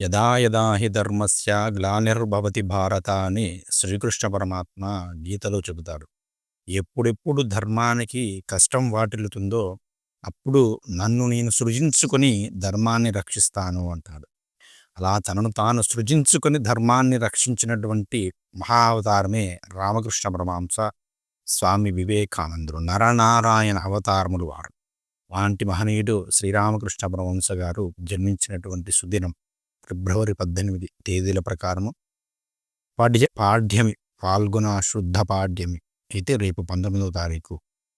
యదా యదా హి ధర్మస్య గ్లానిర్భవతి భారత అని శ్రీకృష్ణ పరమాత్మ గీతలో చెబుతాడు. ఎప్పుడెప్పుడు ధర్మానికి కష్టం వాటిల్లుతుందో అప్పుడు నన్ను నేను సృజించుకొని ధర్మాన్ని రక్షిస్తాను అంటాడు. అలా తనను తాను సృజించుకొని ధర్మాన్ని రక్షించినటువంటి మహా అవతారమే రామకృష్ణ పరమహంస స్వామి వివేకానందుడు. నరనారాయణ అవతారములు వారు. వాంటి మహనీయుడు శ్రీరామకృష్ణ పరమహంస గారు జన్మించినటువంటి సుదినం ఫిబ్రవరి 18 తేదీల ప్రకారము పాడ్యమి పాల్గొన శుద్ధ పాడ్యమి అయితే రేపు 19వ తారీఖు.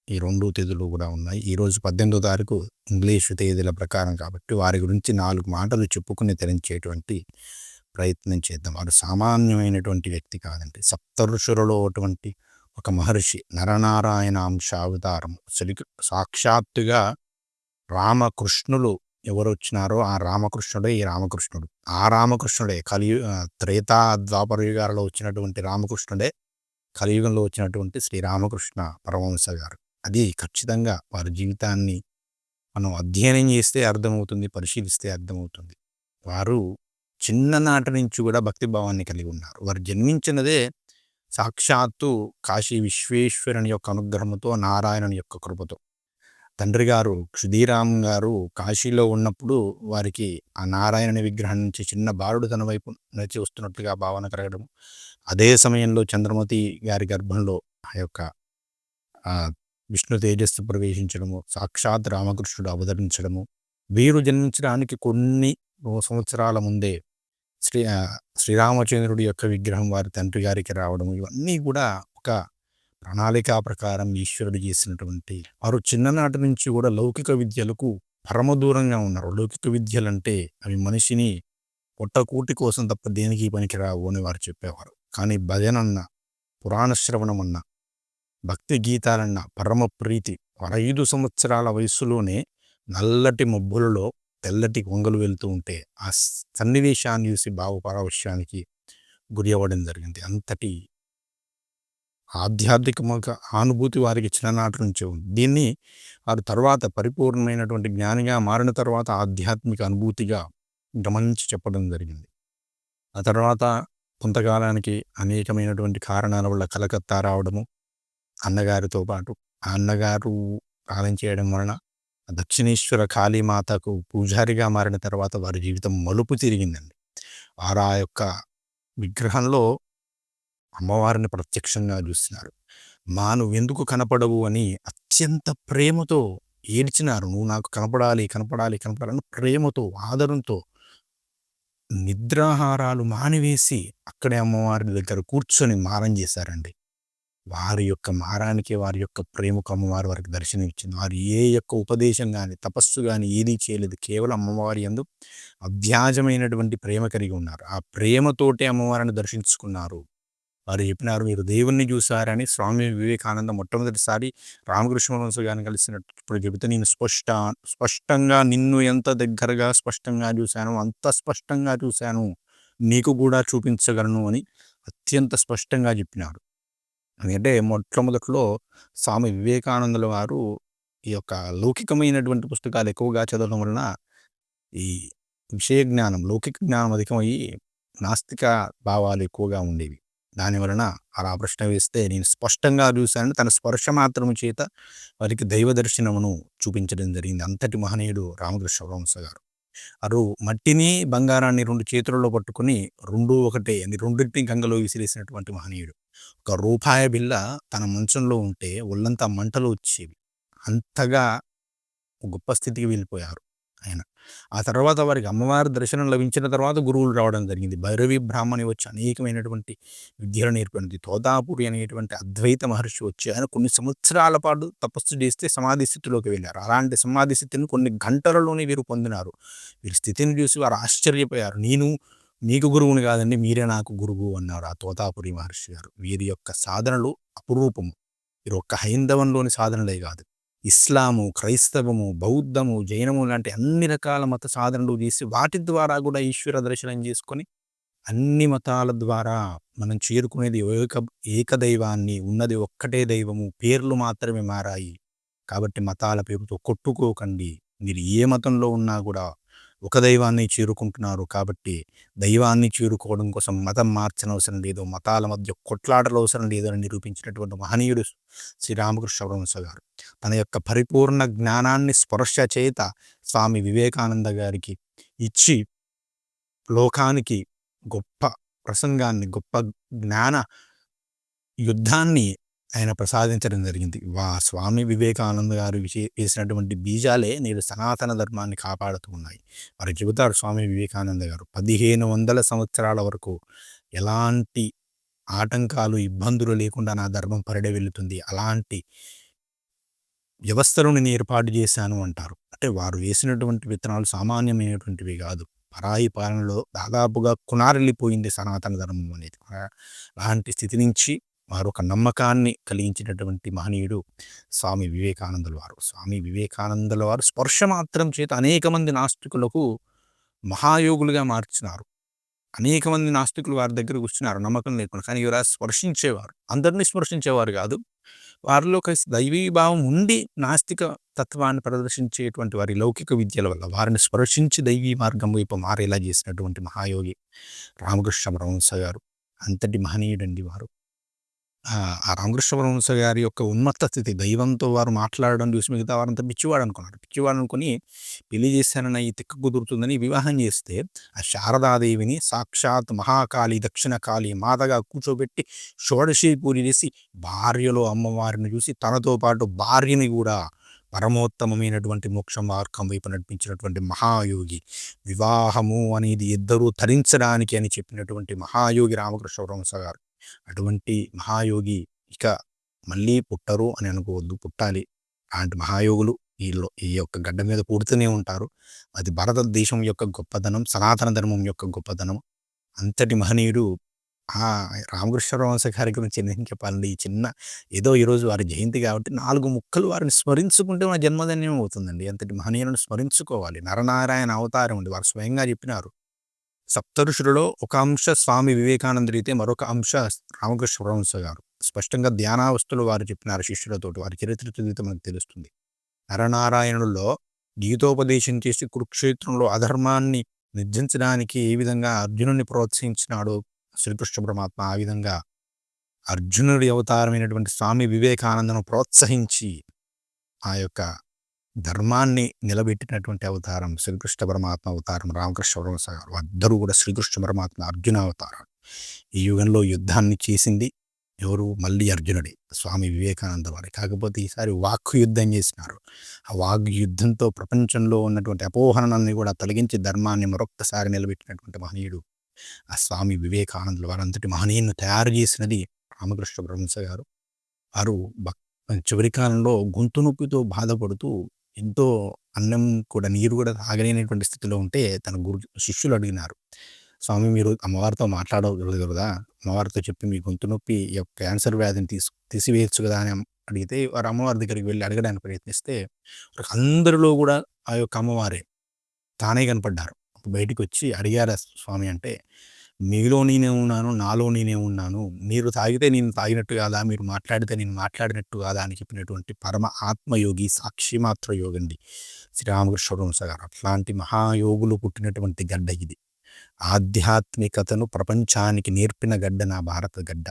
ఈ 2 తేదీలు కూడా ఉన్నాయి. ఈరోజు 18వ తారీఖు ఇంగ్లీషు తేదీల ప్రకారం కాబట్టి వారి గురించి 4 మాటలు చెప్పుకుని తరించేటువంటి ప్రయత్నం చేద్దాం. వారు సామాన్యమైనటువంటి వ్యక్తి కాదండి. సప్తఋషులలో అటువంటి ఒక మహర్షి, నరనారాయణ అంశ అవతారం. సాక్షాత్తుగా రామకృష్ణులు ఎవరొచ్చినారో ఆ రామకృష్ణుడే ఈ రామకృష్ణుడు. ఆ రామకృష్ణుడే త్రేతా ద్వాపర యుగాలలో వచ్చినటువంటి రామకృష్ణుడే కలియుగంలో వచ్చినటువంటి శ్రీరామకృష్ణ పరమహంస గారు. అది ఖచ్చితంగా వారి జీవితాన్ని మనం అధ్యయనం చేస్తే అర్థమవుతుంది, పరిశీలిస్తే అర్థమవుతుంది. వారు చిన్ననాటి నుంచి కూడా భక్తిభావాన్ని కలిగి ఉన్నారు. వారు జన్మించినదే సాక్షాత్తు కాశీ విశ్వేశ్వరుని యొక్క అనుగ్రహంతో, నారాయణుని యొక్క కృపతో. తండ్రి గారు క్షుధీరామ్ గారు కాశీలో ఉన్నప్పుడు వారికి ఆ నారాయణుని విగ్రహం నుంచి చిన్న బాలుడు తన వైపు నడిచి వస్తున్నట్లుగా భావన కలగడం, అదే సమయంలో చంద్రమతి గారి గర్భంలో ఆ యొక్క విష్ణు తేజస్సు ప్రవేశించడము, సాక్షాత్ రామకృష్ణుడు అవతరించడము, వీరు జన్మించడానికి కొన్ని సంవత్సరాల ముందే శ్రీరామచంద్రుడి యొక్క విగ్రహం వారి తండ్రి గారికి రావడము, ఇవన్నీ కూడా ఒక ప్రణాళికా ప్రకారం ఈశ్వరుడు చేసినటువంటి. వారు చిన్ననాటి నుంచి కూడా లౌకిక విద్యలకు పరమ దూరంగా ఉన్నారు. లౌకిక విద్యలంటే అవి మనిషిని పొట్టకూటి కోసం తప్ప దేనికి పనికిరావు అని వారు చెప్పేవారు. కానీ భజనన్న, పురాణ శ్రవణమన్న, భక్తి గీతాలన్న పరమ ప్రీతి. 5 సంవత్సరాల వయస్సులోనే నల్లటి మబ్బులలో తెల్లటి కొంగలు వెళ్తూ ఉంటే ఆ సన్నివేశాన్ని చూసి భావపరవశ్యానికి గురి అవ్వడం జరిగింది. అంతటి ఆధ్యాత్మిక అనుభూతి వారికి చిన్ననాటి నుంచే ఉంది. దీన్ని వారు తర్వాత పరిపూర్ణమైనటువంటి జ్ఞానిగా మారిన తర్వాత ఆధ్యాత్మిక అనుభూతిగా గమనించి చెప్పడం జరిగింది. ఆ తర్వాత కొంతకాలానికి అనేకమైనటువంటి కారణాల వల్ల కలకత్తా రావడము, అన్నగారితో పాటు ఆ అన్నగారు కాలం చేయడం వలన దక్షిణేశ్వర కాళీమాతకు పూజారిగా మారిన తర్వాత వారి జీవితం మలుపు తిరిగిందండి. వారు ఆ యొక్క విగ్రహంలో అమ్మవారిని ప్రత్యక్షంగా చూస్తున్నారు. నువ్వెందుకు కనపడవు అని అత్యంత ప్రేమతో ఏడ్చినారు. నువ్వు నాకు కనపడాలి, కనపడాలి, కనపడాలని ప్రేమతో, ఆదరంతో నిద్రాహారాలు మానివేసి అక్కడే అమ్మవారి దగ్గర కూర్చొని మారం చేశారండి. వారి యొక్క మారానికి, వారి యొక్క ప్రేమకు అమ్మవారి వారికి దర్శనం ఇచ్చింది. వారు ఏ యొక్క ఉపదేశం కానీ, తపస్సు కానీ ఏదీ చేయలేదు. కేవలం అమ్మవారి యందు అవ్యాజమైనటువంటి ప్రేమ కలిగి ఉన్నారు. ఆ ప్రేమతోటే అమ్మవారిని దర్శించుకున్నారు. వారు చెప్పినారు, మీరు దేవుణ్ణి చూశారని. స్వామి వివేకానంద మొట్టమొదటిసారి రామకృష్ణ పరమహంస గారిని కలిసినప్పుడు చెబితే, నేను స్పష్టంగా నిన్ను ఎంత దగ్గరగా స్పష్టంగా చూశాను, అంత స్పష్టంగా చూశాను, నీకు కూడా చూపించగలను అని అత్యంత స్పష్టంగా చెప్పినాడు. ఎందుకంటే మొట్టమొదట్లో స్వామి వివేకానందుల వారు ఈ యొక్క లౌకికమైనటువంటి పుస్తకాలు ఎక్కువగా చదవడం వలన ఈ విషయ జ్ఞానం, లౌకిక జ్ఞానం అధికమయ్యి నాస్తిక భావాలు ఎక్కువగా ఉండేవి. దాని వలన అలా ప్రశ్న వేస్తే, నేను స్పష్టంగా చూశానని తన స్పర్శ మాత్రము చేత వారికి దైవ దర్శనమును చూపించడం జరిగింది. అంతటి మహనీయుడు రామకృష్ణ పరమహంస గారు. వారు మట్టిని, బంగారాన్ని 2 చేతులలో పట్టుకుని రెండూ ఒకటే అని రెండింటిని గంగలో విసిరేసినటువంటి మహనీయుడు. ఒక రూపాయి బిళ్ళ తన మంచంలో ఉంటే ఒళ్ళంతా మంటలు వచ్చేవి. అంతగా గొప్ప స్థితికి వెళ్ళిపోయారు ఆయన. ఆ తర్వాత వారికి అమ్మవారి దర్శనం లభించిన తర్వాత గురువులు రావడం జరిగింది. భైరవి బ్రాహ్మణి వచ్చి అనేకమైనటువంటి విద్యలు నేర్పింది. తోతాపురి అనేటువంటి అద్వైత మహర్షి వచ్చి ఆయన కొన్ని సంవత్సరాల పాటు తపస్సు చేస్తే సమాధి స్థితిలోకి వెళ్ళారు. అలాంటి సమాధి స్థితిని కొన్ని గంటలలోనే వీరు పొందినారు. వీరి స్థితిని చూసి వారు ఆశ్చర్యపోయారు. నేను మీకు గురువుని కాదండి, మీరే నాకు గురువు అన్నారు ఆ తోతాపురి మహర్షి గారు. వీరి యొక్క సాధనలు అపురూపము. వీరు ఒక్క హైందవంలోని సాధనలే కాదు, ఇస్లాము, క్రైస్తవము, బౌద్ధము, జైనము లాంటి అన్ని రకాల మత సాధనలు చేసి వాటి ద్వారా కూడా ఈశ్వర దర్శనం చేసుకొని అన్ని మతాల ద్వారా మనం చేరుకునేది ఏకదైవాన్ని. ఉన్నది ఒక్కటే దైవము, పేర్లు మాత్రమే మారాయి. కాబట్టి మతాల పేరుతో కొట్టుకోకండి. మీరు ఏ మతంలో ఉన్నా కూడా ఒక దైవాన్ని చేరుకుంటున్నారు కాబట్టి దైవాన్ని చేరుకోవడం కోసం మతం మార్చనవసరం లేదు, మతాల మధ్య కొట్లాటలు అవసరం లేదు అని నిరూపించినటువంటి మహనీయుడు శ్రీరామకృష్ణ పరమహంస గారు. తన యొక్క పరిపూర్ణ జ్ఞానాన్ని స్పర్శ చేత స్వామి వివేకానంద గారికి ఇచ్చి లోకానికి గొప్ప ప్రసంగాన్ని, గొప్ప జ్ఞాన యుద్ధాన్ని ఆయన ప్రసాదించడం జరిగింది. స్వామి వివేకానంద గారు వేసినటువంటి బీజాలే నేడు సనాతన ధర్మాన్ని కాపాడుతూ ఉన్నాయి. వారు చెబుతారు స్వామి వివేకానంద గారు, 1500 సంవత్సరాల వరకు ఎలాంటి ఆటంకాలు, ఇబ్బందులు లేకుండా నా ధర్మం పరిడే వెళ్తుంది. అలాంటి వ్యవస్థలను నేను ఏర్పాటు చేశాను అంటారు. అంటే వారు వేసినటువంటి విత్తనాలు సామాన్యమైనటువంటివి కాదు. పరాయి పాలనలో దాదాపుగా కునారిల్లిపోయింది సనాతన ధర్మం అనేది. అలాంటి స్థితి నుంచి వారు ఒక నమ్మకాన్ని కలిగించినటువంటి మహనీయుడు స్వామి వివేకానందుల వారు. స్వామి వివేకానందుల వారు స్పర్శ మాత్రం చేత అనేక మంది నాస్తికులకు మహాయోగులుగా మార్చినారు. అనేక మంది నాస్తికులు వారి దగ్గర కూర్చున్నారు నమ్మకం లేకుండా. కానీ వీరు స్పర్శించేవారు. అందరినీ స్పర్శించేవారు కాదు. వారిలో ఒక దైవీభావం ఉండి నాస్తిక తత్వాన్ని ప్రదర్శించేటువంటి వారి లౌకిక విద్యల వల్ల వారిని స్పర్శించి దైవీ మార్గం వైపు మారేలా చేసినటువంటి మహాయోగి రామకృష్ణ పరమహంస గారు. అంతటి మహనీయుడండి వారు. ఆ రామకృష్ణ పరమహంస గారి యొక్క ఉన్మత్త స్థితి, దైవంతో వారు మాట్లాడడం చూసి మిగతా వారంతా పిచ్చివాడు అనుకున్నారు. పిచ్చివాడు అనుకుని పెళ్లి చేశానన్న ఈ తిక్క కుదురుతుందని వివాహం చేస్తే ఆ శారదాదేవిని సాక్షాత్ మహాకాళి, దక్షిణ కాళి మాతగా కూర్చోబెట్టి షోడశీ పూజ చేసి భార్యలో అమ్మవారిని చూసి తనతో పాటు భార్యని కూడా పరమోత్తమమైనటువంటి మోక్ష మార్గం వైపు నడిపించినటువంటి మహాయోగి. వివాహము అనేది ఇద్దరూ తరించడానికి అని చెప్పినటువంటి మహాయోగి రామకృష్ణ పరమహంస గారు. అటువంటి మహాయోగి ఇక మళ్ళీ పుట్టరు అని అనుకోవద్దు, పుట్టాలి. అలాంటి మహాయోగులు ఈ యొక్క గడ్డ మీద పుడుతూనే ఉంటారు. అది భారతదేశం యొక్క గొప్పదనం, సనాతన ధర్మం యొక్క గొప్పదనం. అంతటి మహనీయుడు రామకృష్ణ పరమహంస గారి గురించి ఏం చెప్పాలండి. ఈ చిన్న ఏదో ఈరోజు వారి జయంతి కాబట్టి 4 ముక్కలు వారిని స్మరించుకుంటే మన జన్మధన్యం అవుతుందండి. అంతటి మహనీయులను స్మరించుకోవాలి. నరనారాయణ అవతారం అండి. వారు స్వయంగా చెప్పినారు, సప్తఋషులలో ఒక అంశ స్వామి వివేకానందుడైతే మరొక అంశ రామకృష్ణ పరమహంస గారు. స్పష్టంగా ధ్యానావస్థలు వారు చెప్పినారు శిష్యులతోటి. వారి చరిత్ర చదివితే మనకు తెలుస్తుంది. నరనారాయణుల్లో గీతోపదేశం చేసి కురుక్షేత్రంలో అధర్మాన్ని నిర్జించడానికి ఏ విధంగా అర్జునుడిని ప్రోత్సహించినాడో శ్రీకృష్ణ పరమాత్మ, ఆ విధంగా అర్జునుడి అవతారమైనటువంటి స్వామి వివేకానందను ప్రోత్సహించి ఆ యొక్క ధర్మాన్ని నిలబెట్టినటువంటి అవతారం శ్రీకృష్ణ పరమాత్మ అవతారం రామకృష్ణ పరమహంస గారు. అందరూ కూడా శ్రీకృష్ణ పరమాత్మ అర్జున అవతారం. ఈ యుగంలో యుద్ధాన్ని చేసింది ఎవరు? మళ్ళీ అర్జునుడే, స్వామి వివేకానంద వారి. కాకపోతే ఈసారి వాక్కు యుద్ధం చేసినారు. ఆ వాగ్ యుద్ధంతో ప్రపంచంలో ఉన్నటువంటి అపోహరణని కూడా తొలగించి ధర్మాన్ని మరొక్కసారి నిలబెట్టినటువంటి మహనీయుడు ఆ స్వామి వివేకానందుల వారు. అంతటి మహనీయుని తయారు చేసినది రామకృష్ణ పరమహంస గారు. వారు చివరి కాలంలో గొంతు నొప్పితో బాధపడుతూ ఎంతో అన్నం కూడా, నీరు కూడా తాగలేనటువంటి స్థితిలో ఉంటే తన శిష్యులు అడిగినారు, స్వామి మీరు అమ్మవారితో మాట్లాడగలరు కదా, అమ్మవారితో చెప్పి మీ గొంతు నొప్పి ఈ యొక్క క్యాన్సర్ వ్యాధిని తీసివేయచ్చు కదా అని అడిగితే వారు అమ్మవారి దగ్గరికి వెళ్ళి అడగడానికి ప్రయత్నిస్తే అందరిలో కూడా ఆ యొక్క అమ్మవారే తానే కనపడ్డారు. బయటికి వచ్చి అడిగారా స్వామి అంటే, మీలో నేనే ఉన్నాను, నాలో నేనే ఉన్నాను, మీరు తాగితే నేను తాగినట్టు కాదా, మీరు మాట్లాడితే నేను మాట్లాడినట్టు కాదా అని చెప్పినటువంటి పరమ ఆత్మయోగి, సాక్షి మాత్ర యోగండి శ్రీరామకృష్ణ పరమహంస గారు. అట్లాంటి మహాయోగులు పుట్టినటువంటి గడ్డ ఇది. ఆధ్యాత్మికతను ప్రపంచానికి నేర్పిన గడ్డ నా భారత గడ్డ.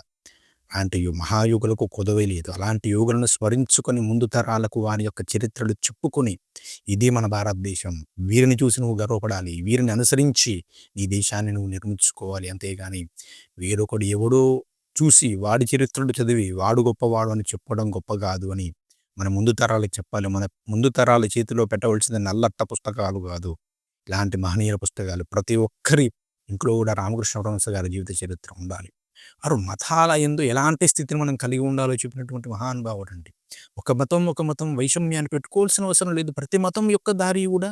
అలాంటి మహాయోగులకు కొదవే లేదు. అలాంటి యోగులను స్మరించుకొని ముందు తరాలకు వారి యొక్క చరిత్రలు చెప్పుకొని, ఇది మన భారతదేశం, వీరిని చూసి నువ్వు గర్వపడాలి, వీరిని అనుసరించి నీ దేశాన్ని నువ్వు నిర్మించుకోవాలి. అంతేగాని వేరొకడు ఎవడో చూసి వాడి చరిత్రలు చదివి వాడు గొప్పవాడు అని చెప్పడం గొప్ప కాదు అని మన ముందు తరాలకు చెప్పాలి. మన ముందు తరాల చేతిలో పెట్టవలసిన నల్లట్ట పుస్తకాలు కాదు, ఇలాంటి మహనీయుల పుస్తకాలు. ప్రతి ఒక్కరి ఇంట్లో కూడా రామకృష్ణ పరమహంస గారి జీవిత చరిత్ర ఉండాలి. వారు మతాల యందు ఎలాంటి స్థితిని మనం కలిగి ఉండాలో చెప్పినటువంటి మహానుభావుడు అండి. ఒక మతం వైషమ్యాన్ని పెట్టుకోవాల్సిన అవసరం లేదు. ప్రతి మతం యొక్క దారి కూడా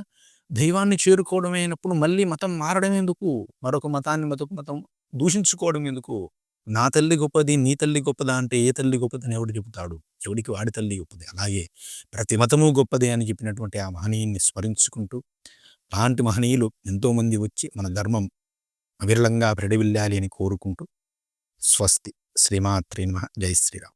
దైవాన్ని చేరుకోవడమే అయినప్పుడు మళ్ళీ మతం మారడం ఎందుకు? మరొక మతం దూషించుకోవడం ఎందుకు? నా తల్లి గొప్పది, నీ తల్లి గొప్పదా అంటే ఏ తల్లి గొప్పదని ఎవడు చెబుతాడు? ఎవడికి వాడి తల్లి గొప్పది. అలాగే ప్రతి మతము గొప్పదే అని చెప్పినటువంటి ఆ మహనీయుని స్మరించుకుంటూ, అలాంటి మహనీయులు ఎంతోమంది వచ్చి మన ధర్మం అవిరళంగా ప్రడివిల్లాలి అని కోరుకుంటూ స్వస్తి. శ్రీమాత్రే నమః. జై శ్రీరామ్.